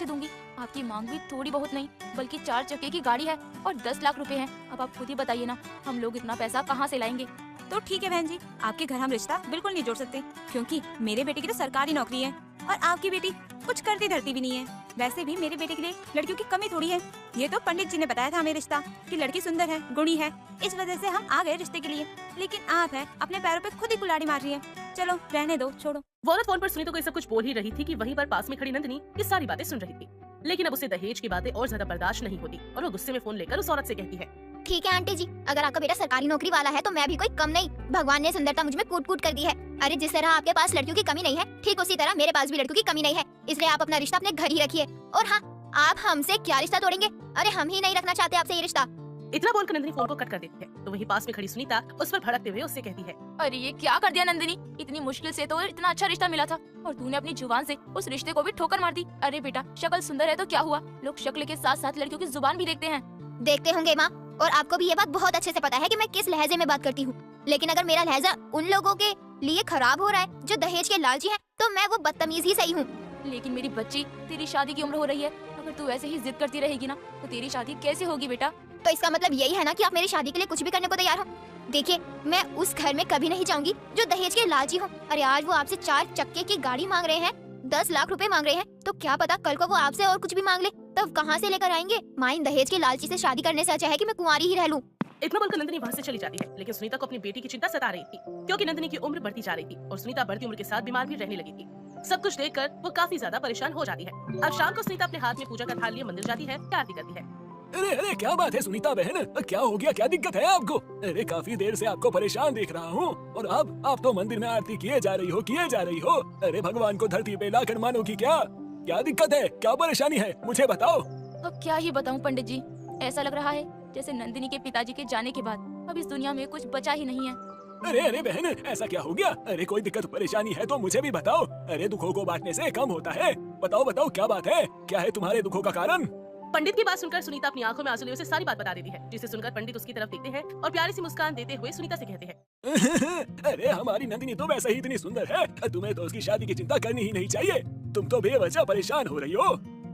से दूंगी? आपकी मांग भी थोड़ी बहुत नहीं बल्कि 4 चक्के की गाड़ी है और 10 लाख रुपए हैं। अब आप खुद ही बताइए ना, हम लोग इतना पैसा कहाँ से लाएंगे? तो ठीक है बहन जी, आपके घर हम रिश्ता बिल्कुल नहीं जोड़ सकते, क्योंकि मेरे बेटे की तो सरकारी नौकरी है और आपकी बेटी कुछ करती धरती भी नहीं है। वैसे भी मेरे बेटे के लिए लड़कियों की कमी थोड़ी है। ये तो पंडित जी ने बताया था हमें रिश्ता कि लड़की सुंदर है, गुणी है, इस वजह से हम आ गए रिश्ते के लिए। लेकिन आप है अपने पैरों पे खुद ही कुल्हाड़ी मार रही है। चलो रहने दो, छोड़ो। वो औरत फोन पर सुनीता को ये सब कुछ बोल ही रही थी कि वहीं पर पास में खड़ी नंदिनी ये सारी बातें सुन रही थी। लेकिन अब उसे दहेज की बातें और ज्यादा बर्दाश्त नहीं होती और वो गुस्से में फोन लेकर उस औरत से कहती है, ठीक है आंटी जी, अगर आपका बेटा सरकारी नौकरी वाला है तो मैं भी कोई कम नहीं। भगवान ने सुंदरता मुझ में कूट कूट कर दी है। अरे जिस तरह आपके पास लड़कियों की कमी नहीं है, ठीक उसी तरह मेरे पास भी लड़कियों की कमी नहीं है। इसलिए आप अपना रिश्ता अपने घर ही रखिए। और हाँ, आप हमसे क्या रिश्ता तोड़ेंगे? अरे हम ही नहीं रखना चाहते आपसे ये रिश्ता। इतना बोलकर नंदिनी फोन को कट कर देती है। तो वहीं पास में खड़ी सुनीता उस पर भड़कते हुए उससे कहती है, अरे ये क्या कर दिया नंदिनी? इतनी मुश्किल से तो इतना अच्छा रिश्ता मिला था और तूने अपनी जुबान से उस रिश्ते को भी ठोकर मार दी। अरे बेटा, शक्ल सुंदर है तो क्या हुआ? लोग शक्ल के साथ साथ लड़कियों की जुबान भी देखते हैं। देखते होंगे माँ, और आपको भी ये बात बहुत अच्छे से पता है कि मैं किस लहजे में बात करती हूँ। लेकिन अगर मेरा लहजा उन लोगों के लिए खराब हो रहा है जो दहेज के लालची हैं, तो मैं वो बदतमीज ही सही हूँ। लेकिन मेरी बच्ची, तेरी शादी की उम्र हो रही है। अगर तू ऐसे ही जिद करती रहेगी ना तो तेरी शादी कैसे होगी बेटा? तो इसका मतलब यही है ना कि आप मेरी शादी के लिए कुछ भी करने को तैयार हो? देखिए, मैं उस घर में कभी नहीं जाऊंगी जो दहेज के लालची हो। अरे आज वो आपसे 4 चक्के की गाड़ी मांग रहे हैं, 10 लाख रुपए मांग रहे हैं, तो क्या पता कल को वो आपसे और कुछ भी मांग ले, तब कहाँ से लेकर आएंगे? माँ, इन दहेज के लालची से शादी करने से अच्छा है कि मैं कुंवारी ही रह लूं। इतना बोलकर नंदिनी वहाँ से चली जाती है। लेकिन सुनीता को अपनी बेटी की चिंता सता रही थी, क्योंकि नंदिनी की उम्र बढ़ती जा रही थी और सुनीता बढ़ती उम्र के साथ बीमार भी रहने लगी थी। सब कुछ देखकर वो काफी ज्यादा परेशान हो जाती है। अब शाम को सुनीता अपने हाथ में पूजा का थाल लिए मंदिर जाती है, आरती करती है। अरे अरे क्या बात है सुनीता बहन, क्या हो गया? क्या दिक्कत है आपको? अरे काफी देर से आपको परेशान देख रहा हूँ और अब आप तो मंदिर में आरती किए जा रही हो। अरे भगवान को धरती पे लाकर मानो कि क्या दिक्कत है? क्या परेशानी है? मुझे बताओ। अब क्या ही बताऊं पंडित जी, ऐसा लग रहा है जैसे नंदिनी के पिताजी के जाने के बाद अब इस दुनिया में कुछ बचा ही नहीं है। अरे अरे बहन, ऐसा क्या हो गया? अरे कोई दिक्कत परेशानी है तो मुझे भी बताओ। अरे दुखों को बांटने से कम होता है। बताओ क्या बात है? क्या है तुम्हारे दुखों का कारण? पंडित की बात सुनकर सुनीता अपनी आंखों में आंसू लिए उसे सारी बात बता देती है, जिसे सुनकर पंडित उसकी तरफ देखते हैं और प्यारी सी मुस्कान देते हुए सुनीता से कहते हैं, अरे हमारी नंदिनी तो वैसे ही इतनी सुंदर है, तुम्हें तो उसकी शादी की चिंता करनी ही नहीं चाहिए। तुम तो बेवजह परेशान हो रही हो।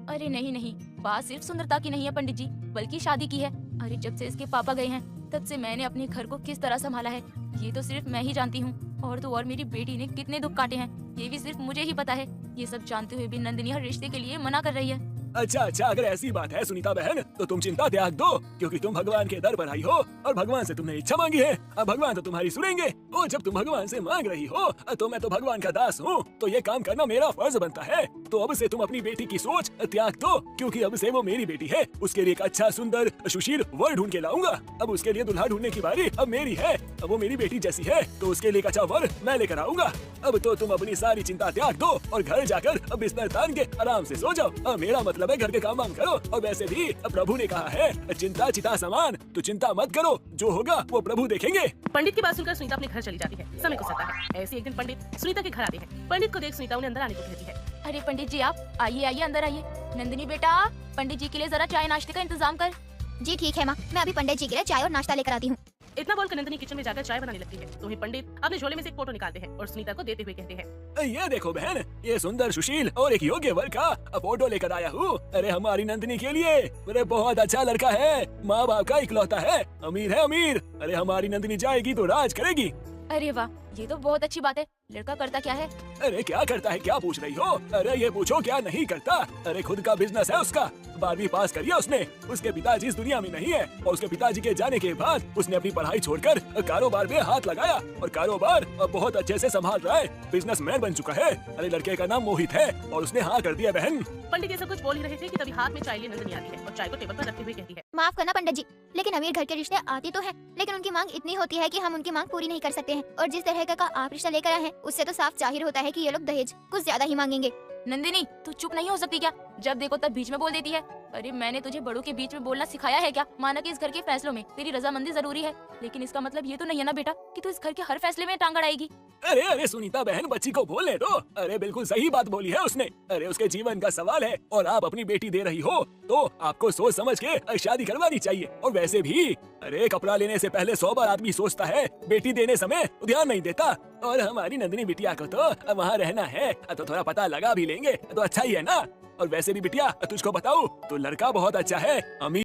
अरे नहीं, बात सिर्फ सुंदरता की नहीं है पंडित जी, बल्कि शादी की है। अरे जब से इसके पापा गए हैं तब से मैंने अपने घर को किस तरह संभाला है ये तो सिर्फ मैं ही जानती हूँ। और तो और मेरी बेटी ने कितने दुख काटे हैं ये भी सिर्फ मुझे ही पता है। ये सब जानते हुए भी नंदिनी हर रिश्ते के लिए मना कर रही है। अच्छा, अगर ऐसी बात है सुनीता बहन, तो तुम चिंता त्याग दो, क्योंकि तुम भगवान के दर पर आई हो और भगवान से तुमने इच्छा मांगी है। अब भगवान तो तुम्हारी सुनेंगे। और जब तुम भगवान से मांग रही हो तो मैं तो भगवान का दास हूँ, तो ये काम करना मेरा फर्ज बनता है। तो अब से तुम अपनी बेटी की सोच त्याग दो, क्योंकि अब से वो मेरी बेटी है। उसके लिए एक अच्छा सुंदर सुशील वर ढूंढ के लाऊंगा। अब उसके लिए दुल्हा ढूंढने की बारी अब मेरी है। अब वो मेरी बेटी जैसी है तो उसके लिए एक अच्छा वर मैं लेकर आऊंगा। अब तो तुम अपनी सारी चिंता त्याग दो और घर जाकर अब बिस्तर तान के आराम से सो जाओ। मेरा मतलब है घर के काम करो। और वैसे भी प्रभु ने कहा है, चिंता चिता समान, तो चिंता मत करो, जो होगा वो प्रभु देखेंगे। पंडित की बात सुनकर सुनीता अपने घर चली जाती है। समय गुजरता है। ऐसे एक दिन पंडित सुनीता के घर आते हैं। पंडित को देख सुनीता उन्हें अंदर आने को कहती है। अरे पंडित जी, आप आइए अंदर आइए। नंदिनी बेटा, पंडित जी के लिए जरा चाय नाश्ते का इंतजाम कर। जी ठीक है माँ, मैं अभी पंडित जी के लिए चाय और नाश्ता लेकर आती हूँ। इतना बोलकर नंदिनी किचन में जाकर चाय बनाने लगती है। तो वहीं पंडित अपने झोले में से एक फोटो निकालते हैं और सुनीता को देते हुए कहते हैं, ये देखो बहन, ये सुंदर सुशील और एक योग्य वर का फोटो लेकर आया हूँ। अरे हमारी नंदिनी के लिए। अरे बहुत अच्छा लड़का है, माँ बाप का इकलौता है, अमीर है अमीर। अरे हमारी नंदिनी जाएगी तो राज करेगी। अरे वाह, ये तो बहुत अच्छी बात है। लड़का करता क्या है? अरे क्या करता है क्या पूछ रही हो? अरे ये पूछो क्या नहीं करता। अरे खुद का बिजनेस है उसका। 12वीं पास करी है उसने। उसके पिताजी इस दुनिया में नहीं है और उसके पिताजी के जाने के बाद उसने अपनी पढ़ाई छोड़कर कारोबार में हाथ लगाया और कारोबार अब बहुत अच्छे से संभाल रहा है। बिजनेसमैन बन चुका है। अरे लड़के का नाम मोहित है और उसने हाँ कर दिया बहन। पंडित ये सब कुछ बोल ही रहे थे कि तभी हाथ में चाय लिए नंदिनी आती है और चाय को टेबल पर रखते हुए कहती है, माफ करना पंडित जी, लेकिन अमीर घर के रिश्ते आते तो हैं, लेकिन उनकी मांग इतनी होती है कि हम उनकी मांग पूरी नहीं कर सकते हैं। और जिस तरह का आप रिश्ता लेकर आए हैं उससे तो साफ जाहिर होता है कि ये लोग दहेज कुछ ज्यादा ही मांगेंगे। नंदिनी, तू चुप नहीं हो सकती क्या? जब देखो तब बीच में बोल देती है। अरे मैंने तुझे बड़ों के बीच में बोलना सिखाया है क्या? माना कि इस घर के फैसलों में तेरी रजामंदी जरूरी है, लेकिन इसका मतलब ये तो नहीं है ना बेटा कि तू इस घर के हर फैसले में टांग अड़ाएगी। अरे सुनीता बहन, बच्ची को बोलने दो। अरे बिल्कुल सही बात बोली है उसने। अरे उसके जीवन का सवाल है और आप अपनी बेटी दे रही हो तो आपको सोच समझ के शादी करवानी चाहिए। और वैसे भी अरे कपड़ा लेने से पहले 100 बार आदमी सोचता है, बेटी देने समय ध्यान नहीं देता। और हमारी नंदिनी बिटिया को तो वहाँ रहना है तो थोड़ा पता लगा भी लेंगे तो अच्छा ही है ना। और वैसे भी बिटिया तुझको बताऊं तो लड़का बहुत अच्छा है, अमीर